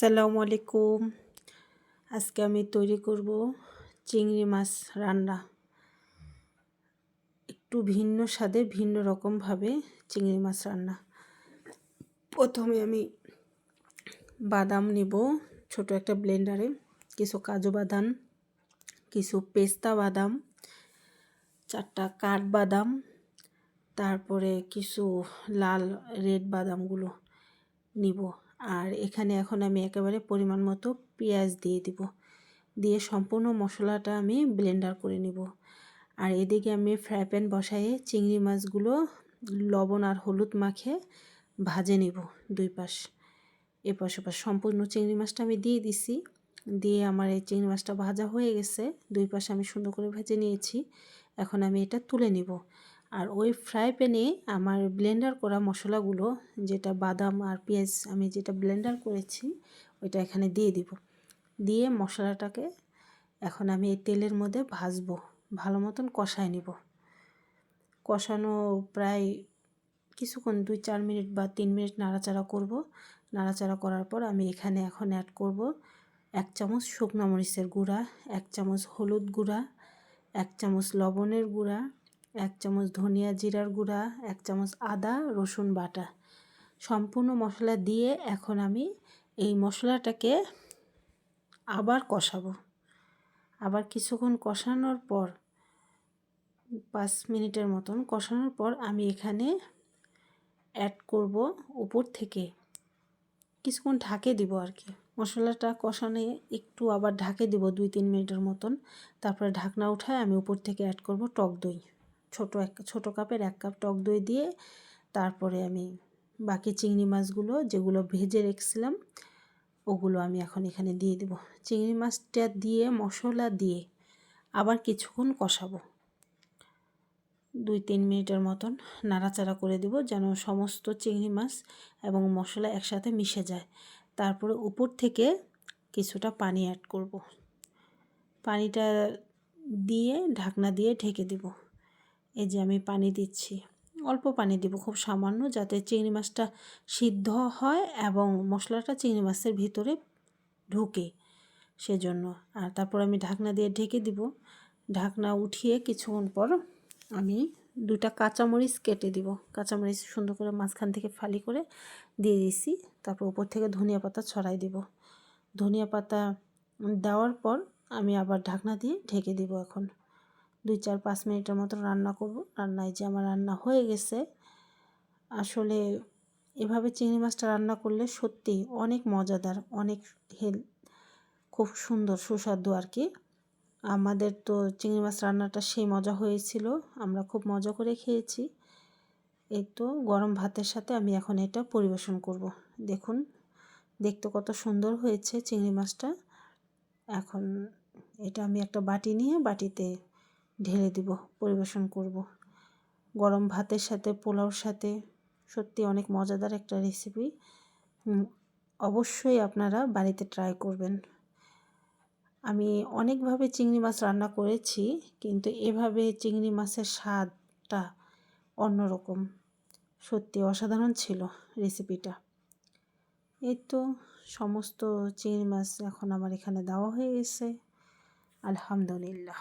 আসসালামু আলাইকুম। আজকে আমি তৈরি করব চিংড়ি মাছ রান্না। একটু ভিন্ন স্বাদে ভিন্ন রকমভাবে চিংড়ি মাছ রান্না। প্রথমে আমি বাদাম নিব ছোট একটা ব্লেন্ডারে, কিছু কাজু বাদাম, কিছু পেস্তা বাদাম, 4টা কাঠবাদাম, তারপরে কিছু লাল রেড বাদামগুলো নিব। আর এখানে এখন আমি একেবারে পরিমাণ মতো পেঁয়াজ দিয়ে সম্পূর্ণ মশলাটা আমি ব্লেন্ডার করে নিব। আর এদিকে আমি ফ্রাই প্যান বসায়ে চিংড়ি মাছগুলো লবণ আর হলুদ মাখে ভাজে নিব। দুই পাশ এপাশ ওপাশ সম্পূর্ণ চিংড়ি মাছটা আমি দিয়ে দিছি। দিয়ে আমার এই চিংড়ি মাছটা ভাজা হয়ে গেছে, দুই পাশে আমি সুন্দর করে ভেজে নিয়েছি। এখন আমি এটা তুলে নিব। আর ওই ফ্রাই প্যানে আমার ব্লেন্ডার করা মশলাগুলো, যেটা বাদাম আর পেঁয়াজ আমি যেটা ব্লেন্ডার করেছি, ওইটা এখানে দিয়ে দিব। দিয়ে মশলাটাকে এখন আমি এই তেলের মধ্যে ভাজবো, ভালো মতন কষায় নিব। কষানো প্রায় কিছুক্ষণ 2-4 মিনিট বা 3 মিনিট নাড়াচাড়া করব। নাড়াচাড়া করার পর আমি এখানে এখন অ্যাড করব 1 চামচ শুকনো মরিচের গুঁড়া, 1 চামচ হলুদ গুঁড়া, 1 চামচ লবণের গুঁড়া, 1 চামচ ধনিয়া জিরার গুঁড়া, 1 চামচ আদা রসুন বাটা। সম্পূর্ণ মশলা দিয়ে এখন আমি এই মশলাটাকে আবার কষাবো। আবার কিছুক্ষণ কষানোর পর 5 মিনিটের মতন কষানোর পর আমি এখানে অ্যাড করব উপর থেকে, কিছুক্ষণ ঢাকে দিব আর কি। মশলাটা কষানো একটু আবার ঢাকে দিব 2-3 মিনিটের মতন। তারপরে ঢাকনা উঠায় আমি উপর থেকে অ্যাড করব টক দই। ছোট কাপের 1 কাপ টক দই দিয়ে তারপরে আমি বাকি চিংড়ি মাছগুলো যেগুলো ভেজে রেখেছিলাম ওগুলো আমি এখন এখানে দিয়ে দেব। চিংড়ি মাছটা দিয়ে মশলা দিয়ে আবার কিছুক্ষণ কষাবো, 2-3 মিনিটের মতন নাড়াচাড়া করে দেব যেন সমস্ত চিংড়ি মাছ এবং মশলা একসাথে মিশে যায়। তারপরে উপর থেকে কিছুটা পানি অ্যাড করব। পানিটা দিয়ে ঢাকনা দিয়ে ঢেকে দেব। এই যে আমি পানি দিচ্ছি, অল্প পানি দেব, খুব সামান্য, যাতে চিংড়ি মাছটা সিদ্ধ হয় এবং মশলাটা চিংড়ি মাছের ভিতরে ঢুকে, সেজন্য। আর তারপর আমি ঢাকনা দিয়ে ঢেকে দিব। ঢাকনা উঠিয়ে কিছুক্ষণ পর আমি 2টা কাঁচামরিচ কেটে দিব। কাঁচামরিচ সুন্দর করে মাঝখান থেকে ফালি করে দিয়ে দিছি। তারপর উপর থেকে ধনিয়া পাতা ছড়াই দিব। ধনিয়া পাতা দেওয়ার পর আমি আবার ঢাকনা দিয়ে ঢেকে দিব। এখন 2-4-5 মিনিটের মতো রান্না করব। রান্নায় যে আমার রান্না হয়ে গেছে। আসলে এভাবে চিংড়ি মাছটা রান্না করলে সত্যি অনেক মজাদার, অনেক খুব সুন্দর সুস্বাদু আর কি। আমাদের তো চিংড়ি মাছ রান্নাটা সেই মজা হয়েছিল, আমরা খুব মজা করে খেয়েছি। এই তো গরম ভাতের সাথে আমি এখন এটা পরিবেশন করব। দেখুন দেখতে কত সুন্দর হয়েছে চিংড়ি মাছটা। এখন এটা আমি একটা বাটি নিয়ে বাটিতে ঢেলে দিব, পরিবেশন করব গরম ভাতের সাথে, পোলাওর সাথে। সত্যি অনেক মজাদার একটা রেসিপি, অবশ্যই আপনারা বাড়িতে ট্রাই করবেন। আমি অনেকভাবে চিংড়ি মাছ রান্না করেছি, কিন্তু এভাবে চিংড়ি মাছের স্বাদটা অন্যরকম, সত্যি অসাধারণ ছিল রেসিপিটা। এই তো সমস্ত চিংড়ি মাছ এখন আমার এখানে দেওয়া হয়ে গেছে, আলহামদুলিল্লাহ।